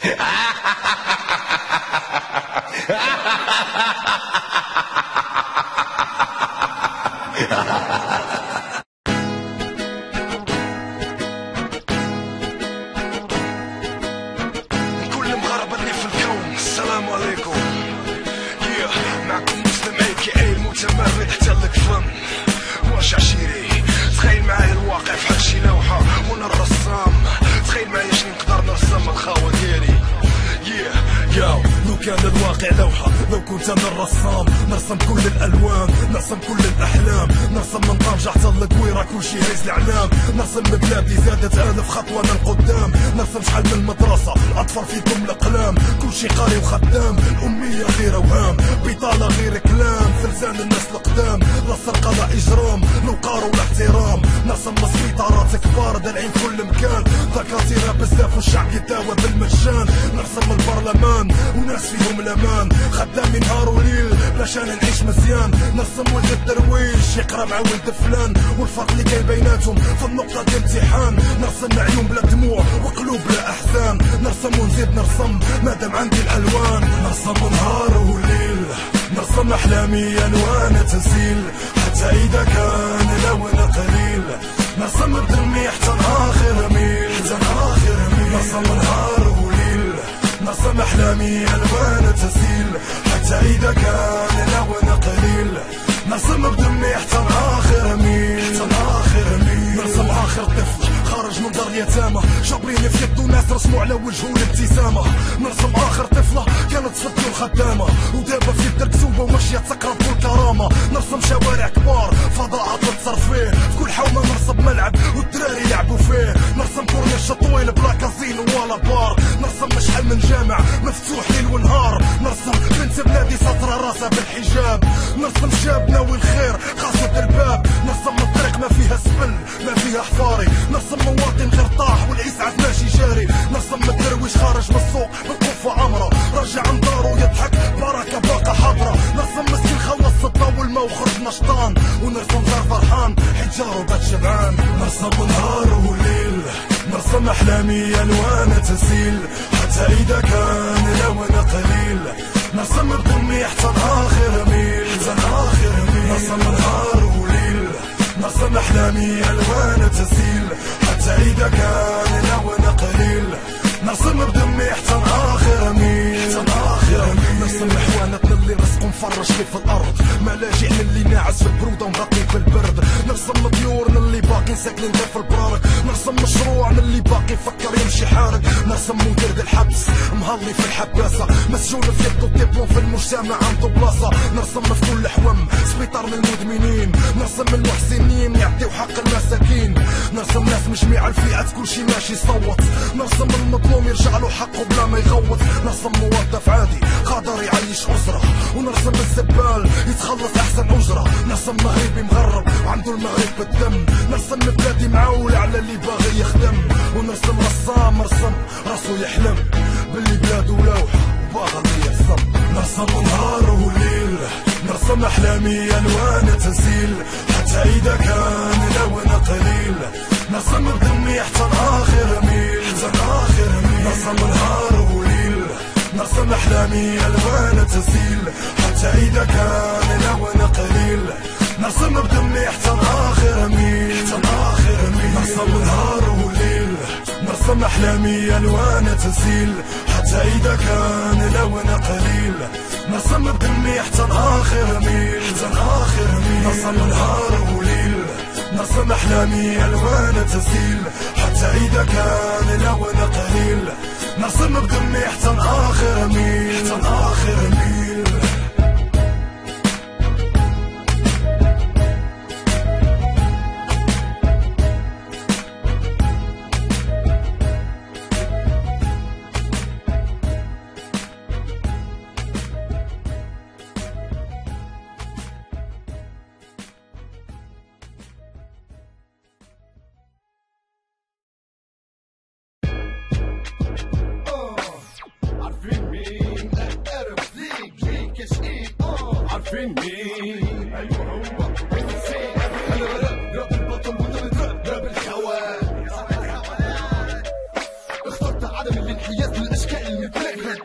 كل مغاربة اللي في الكون السلام عليكم. معكم مسلم AKA المتمرد حتى الفن. واش عشيري تخيل معايا الواقع بحال شي لوحة وانا الرسام. تخيل معايا شنو نقدر نرسم الخاوة ديالي. لو كان الواقع لوحة، لو كنت انا الرسام نرسم كل الالوان، نرسم كل الاحلام، نرسم من طنجة حتى القويرة كلشي هايز الاعلام، نرسم بلادي زادت 1000 خطوة للقدام، نرسم شحال من المدرسة الاطفال فيكم الاقلام، كلشي قاري وخدام، الامية غير اوهام، بطالة غير كلام، في لسان الناس القدام، لا سرقة لا اجرام، لا وقار ولا احترام، نرسم سبيطارات كبار دالعين في كل مكان، دكاترة بزاف والشعب يداوى بالمجان، نرسم البرلمان وناس فيهم الامان، خدامين نهار وليل باش انا نعيش مزيان، نرسم ولد الدرويش يقرا مع ولد فلان، والفرق اللي كاين بيناتهم في النقطة ديال الامتحان، نرسم عيون بلا دموع وقلوب بلا احزان، نرسم ونزيد نرسم مادام عندي الالوان، نرسم نهار وليل، نرسم احلامي الوان تنسيل، حتى اذا كان لون قليل، نرسم بدمي حتى اخر ميل، نرسم نهار وليل، نرسم احلامي الوان تسيل، حتى اذا كان لون قليل، نرسم بدمي حتى اخر ميل، نرسم اخر طفل خارج من دار اليتامى، جابريني في يدو ناس رسموا على وجهه الابتسامه، نرسم اخر طفله كانت في الدور خدامه، ودابا في يدها كسوبه وماشيه تقرب بالكرامه، نرسم شوارع كبار فضاءات تتصرف فيه، في كل حومه نرسم ملعب والدراري يلعبوا فيه، نرسم كورنيش طويل بلا كازينو ولا بار، نرسم شحال من جامع مفتوح ليل ونهار، نرسم بنت بلادي ساطره راسها بالحجاب، نرسم شاب ناوي الخير قاصد الباب، نرسم الطريق ما فيها سبل ما فيها حفاري، نرسم مواطن غير طاح والاسعاف ماشي جاري، نرسم الدرويش خارج من السوق بالقفه عمره، راجع من دارو يضحك بركه باقه حاضره، نرسم مسكين خلص الضو والما وخرج نشطان، ونرسم زار فرحان حيت جارو بات شبعان، نرسم نهار وليل، نرسم احلامي الوان تسيل، حتى اذا كان لون قليل، نرسم بدمي حتى اخر ميل، نرسم نهار وليل، نرسم احلامي الوان تسيل، حتى اذا كان لون قليل، نرسم بدمي حتى اخر ميل، نرسم حوانتنا اللي رزقهم مفرش في الارض، ملاجئ اللي ناعس في البروده ومغطي في البرد، نرسم طيورنا اللي باقي ساكنين غير في البرارك، نرسم مشروعنا اللي باقي يفكر يمشي حارق، نرسم مدير الحبس مهلي في الحباسه، مسجون في يده ديبلوم في المجتمع عنده بلاصه، نرسم في كل حوم سبيطار للمدمنين، نرسم المحسنين يعطيو حق المساكين، نرسم ناس من جميع الفئات كلشي ماشي يصوت، نرسم المظلوم يرجع له حقه بلا ما يغوت، نرسم موظف عادي قادر يعيش اسره، ونرسم الزبال يتخلص احسن اجره، نرسم مغربي مغرب وعنده المغرب بالدم، نرسم بلادي معول على اللي باغي يخدم، ونرسم رسام رسم راسو يحلم باللي بلادو لوحه وباغي يرسم، نرسم نهار وليل، نرسم احلامي الوان تسيل، حتى اذا كان لون قليل، نرسم بدمي حتى اخر ميل، نرسم نهار وليل، نرسم احلامي الوان تسيل، حتى اذا كان لون قليل، نرسم بدمي حتى اخر ميل، نرسم نهار وليل، نرسم احلامي الوان تسيل، حتى اذا كان لون قليل، نرسم بدمي حتى اخر ميل، نرسم نهار وليل، نرسم احلامي الوان تسيل، حتى اذا كان لون قليل، نرسم بدمي حتى اخر ميل، عارفين مين؟ ايوه هو انا راب البطل وانت بتراب الخوان، اخترت عدد عدم الانحياز للاشكال المتلاقيه.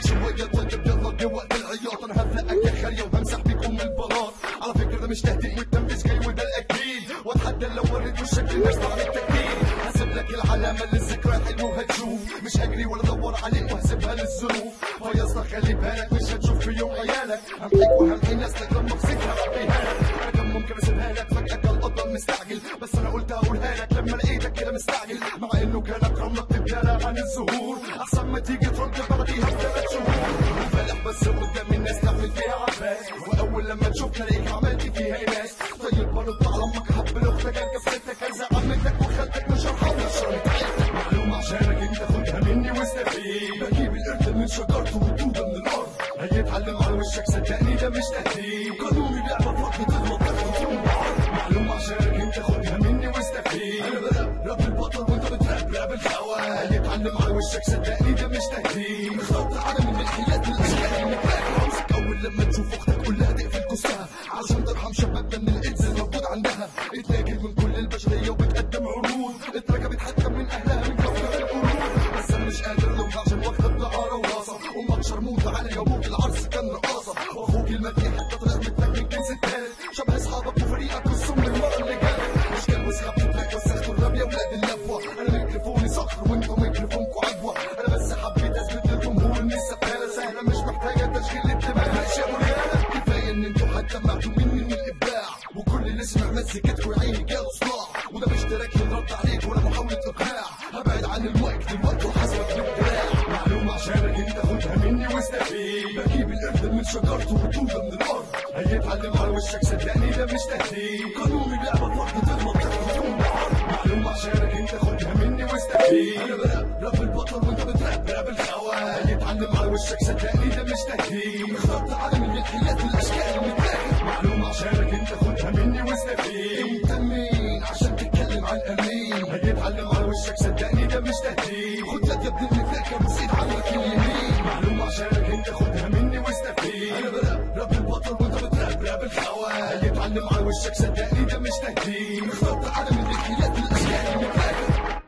شويه طيب يلا بوقت العياط، انا هفلقك يا خاليه وهمسح بيك البلاط. على فكره ده مش تهديد والتنفيذ جاي وده الاكيد، واتحدى لو وريت وشك الناس تعمل تكتيك. هسيب لك العلامه للذكرى حلو هتشوف، مش هجري ولا ادور عليك وهسيبها للظروف. فيصلك خلي بالك مش هتشوف في يوم عيالك، همحيك وهمحي نسلك لما امسكها اعبيها لك. انا كان ممكن اسيبها لك فجاه كالقدر مستعجل، بس انا قلت اقولها لك لما لقيتك كده مستعجل. مع انه كان اكرمك تبدأ عن الظهور، احسن ما تيجي ترد بعديها ب3 شهور. فالح بس قدام الناس تعمل فيها عباس، واول لما تشوف تلاقيك عملت فيها ناس. طيب برد على امك حب لاختك كفتك عايزه عمتك وخالتك مش هرحمك شرط عيلتك. معلومه عشانك انت خدها مني واستفيد، بجيب القرد من شجرته والدوده من الارض، هيتعلم على وشك صدقني ده مش تهديد. قانوني لعبه فرق تغلط تاخد بعض، معلومه عشانك انت خدها مني واستفيد. انا براب البطل وانت بتراب الهوا، هيتعلم على وشك صدقني ده مش تهديد. اخترت عدم الانحياز للاشكال المتلاقيه، امسك اول لما تشوف اختك كلها تقفل كوسها، علشان ترحم شبابنا من الايدز الموجود عندها. اتلاقيت من كل البشريه وبتقدم عروض، اتركبت حتى من اهلها من كوكب القرود. بس انا مش قادر الومها عشان واخده بدعاره وراسه، امك شرموطه على ابوك العرس كان رقاصه، واخوك المدني حتى طلع متلك من كنز التالت. شبه اصحابك وفريقك والسم المره اللي جالت، اشكال وسخه بتترك وسختوا الراب يا ولاد اللفوه. انا ميكروفوني صخر وانتوا ميكروفونكوا عجوه، انا بس حبيت اثبت للجمهور ان السفاله سهله مش محتاجه تشغيل انتباه. ماشي يا رجاله كفايه ان انتوا حتى معتوا مني من الابداع، وكل اللي سمع مزيكتكوا يا عيني جاله صداع. وده مش تراك يرد عليك ولا محاوله اقناع، هبعد عن المايك دلوقتي وحاسبك بالدراع. معلومه عشانك انت خدها مني واستفيد، بجيب القرد من شجرته والدوده من الارض، هيتعلم على وشك صدقني ده مش تهديد. قانوني لعبه فرق تغلط تاخد بعض، معلومه عشانك انت خدها مني واستفيد. انا براب البطل وانت بتراب الهوا، هيتعلم على وشك صدقني ده مش تهديد. اخترت عدم الانحياز للاشكال المتلاقيه، معلومه عشانك انت خدها مني واستفيد. انت مين عشان تتكلم عن امين، هيتعلم على وشك صدقني ده مش تهديد. خد لك يا ابن المتلاقيه وزيد عنك اليمين، معلومه عشانك انت خدها مني واستفيد. انا براب البطل وانت بتراب الهوا، هيتعلم على وشك صدقني ده مش تهديد. اخترت عدم الانحياز للاشكال المتلاقيه.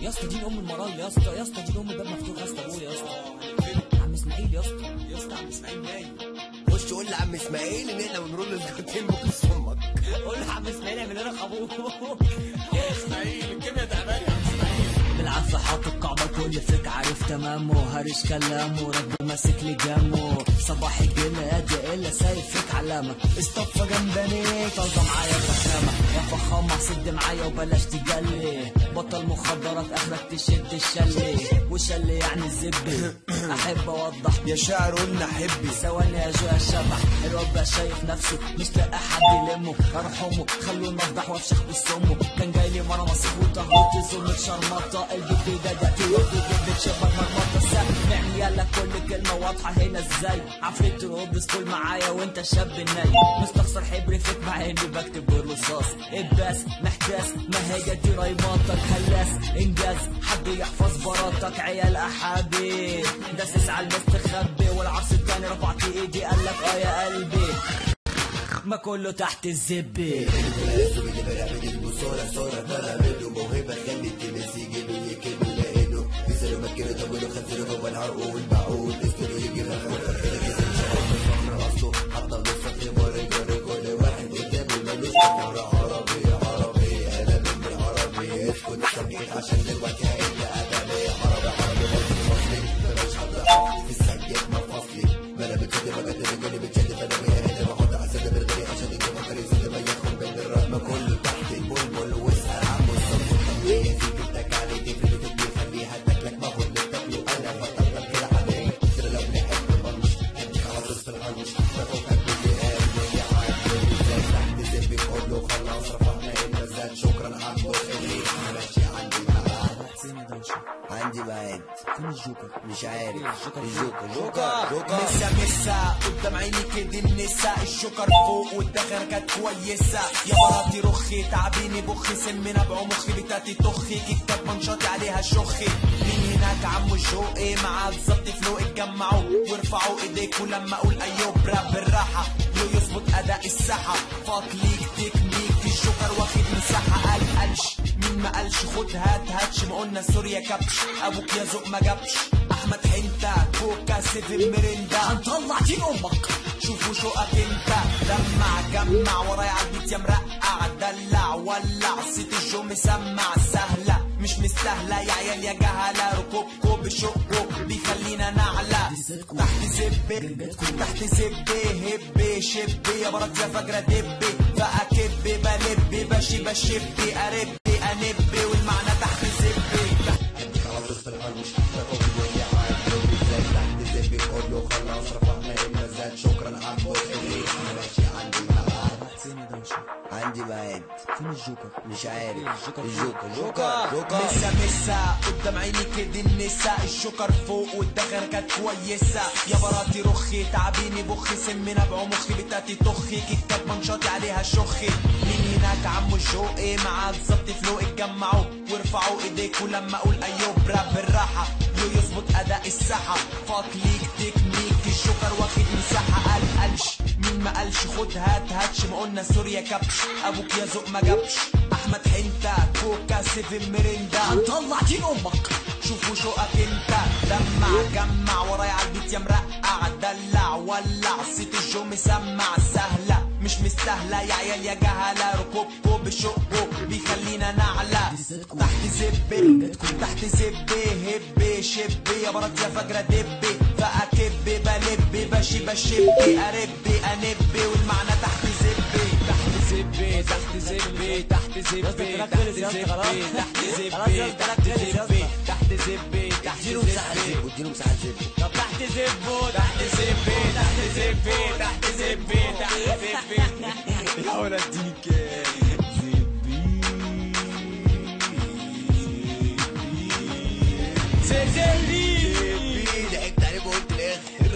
يا اسطى دي ام المرايا يا اسطى، يا اسطى دي ام الباب مفتوح يا اسطى، قول يا اسطى. عم اسماعيل يا اسطى، يا اسطى عم اسماعيل نايم. خش قول لعم اسماعيل ان احنا بنرول الجوتين بكيس امك. قول له عم اسماعيل اعمل لنا خابوق. اسماعيل الكيميا تعبان يا عم اسماعيل. بالعافية حاطط قاعدة كل فيك عارف تمامه، هرش كلامه راجل ماسك لي جامه. صباح الجماد الا سايب فيك علامة، اصطفى جنبانيك طالبة معايا فخامة. يا فخامة سد معايا وبلاش تجلي، بطل مخدرات اخرك تشد الشلي، وشلي يعني الزبي. احب اوضح يا شاعر قلنا حبي ثواني يا جو يا شبح، الواد بقى شايف نفسه مش لاقي حد يلمه. ارحمه خلونا افضح وافشخ بسمه، كان جاي لي مرة مصيف وطهوت زوم شرمطة. البيت ده جاتي وفي جبت شبك مرمطة. سامعني يلا كل كلمة واضحة هنا ازاي، عفريت روبلس كل معايا وانت شاب الناي. مستخسر حبري فيك مع اني بكتب بالرصاص، اباس محتاس ما هي دي رايماتك. هلاس انجاز حد يحفظ براتك، عيال احابي داسس على المستخبي. والعرس التاني رفعت ايدي قالك اه يا قلبي، ما كله تحت الزبي. موهبه خلي التمس يجيب يكب لقيته بيسالوا مكنه طويله خسروا هو العرق والبعود يسالوا يجي مخمور كده كده من اصله حتى نص كل واحد قدامه ملوش عربي عربي انا من العربي اسكت سكت عشان دلوقتي هيبقى ادبي عربي مصري مش حد في السجاد مفصلي ما انا بتشد بجد بجد بتشد فانا هنا بحط على السد بردري عشان يجي مكان يسد ما ياخد بين الرقم كله تحت البلبل واسال عمو الصبح هي دي بتك علي دي في اللي خليها تاكلك ما هو اللي بتاكله انا بطلت كده عليك كده لو نحب المنش انت خلاص في العنش بفوق اللي قال لي عادي ازاي تحت زبي كله خلاص رفعنا المزاج شكرا على البخ اللي ماشي عندي معاه عندي بعد فين الجوكر؟ مش عارف الجوكر الجوكر مسا قدام عيني كده النساء الشكر فوق والدخر كانت كويسة يا مراتي رخي تعبيني بخي سمنا بعمخي بتاتي تخي كتاب منشاطي عليها شخي مين هناك عمو الجوقي معاه بالظبط فلوق اتجمعوا وارفعوا ايديكوا لما اقول ايوب راب بالراحة يظبط اداء الساحة فاط ليك تكنيك الجوكر واخد مساحة قالش مين ما قالش خد هاتش ما قلنا سوريا كبش ابوك يا ذوق ما جابش احمد حنتا كوكا سيفن ميريندا هنطلع دين امك شوفوا شوقك انت جمع ورايا عالبيت يا مرقع دلع ولع صيت الجو مسمع سهله مش مستاهله يا عيال يا جهله ركوبكو بشقكو بيخلينا نعلى تحت زبي هبي شبي يا برات يا فجره دبي فاكبي بلبي بشبي اربي انبي والمعنى تحت زبي في الحال مش تقوم تحت زبي كله خلاص رفعنا المزاد شكرا عمو الريح ماشي عندي الميعاد عندي بعد فين الجوكر؟ مش عارف الجوكر مسا قدام عيني كده النساء الشكر فوق والدخر كانت كويسة يا براتي رخي تعبيني بخي سمنا بعمخي بتاتي تخي كتاب منشاطي عليها شخي مين هناك عمو الجوقي معاه بالظبط فلوق اتجمعوا وارفعوا ايديكوا لما اقول ايوب راب بالراحة يظبط اداء الساحة فاط ليك تكنيك الجوكر واخد مساحة قالش مين ما قالش خد هاتش ما قلنا سوريا كبش ابوك يا ذوق ما جابش احمد حنتا كوكا سيفن ميريندا هنطلع دين امك شوفوا شوقك انت جمع ورايا عالبيت يا مرقع دلع ولع صيت الجو مسمع سهله مش مستاهله يا عيال يا جهله ركوبكو بشقكو بيخلينا نعلى تحت زبي هبي شبي يا برات يا فجره دبي فاكبي بلبي بشبي اربي انبي والمعنى تحت زبي اديله مساحه زبي طب تحت زبي يا ولد ديك زبي ضحكت عليه وقلت الاخر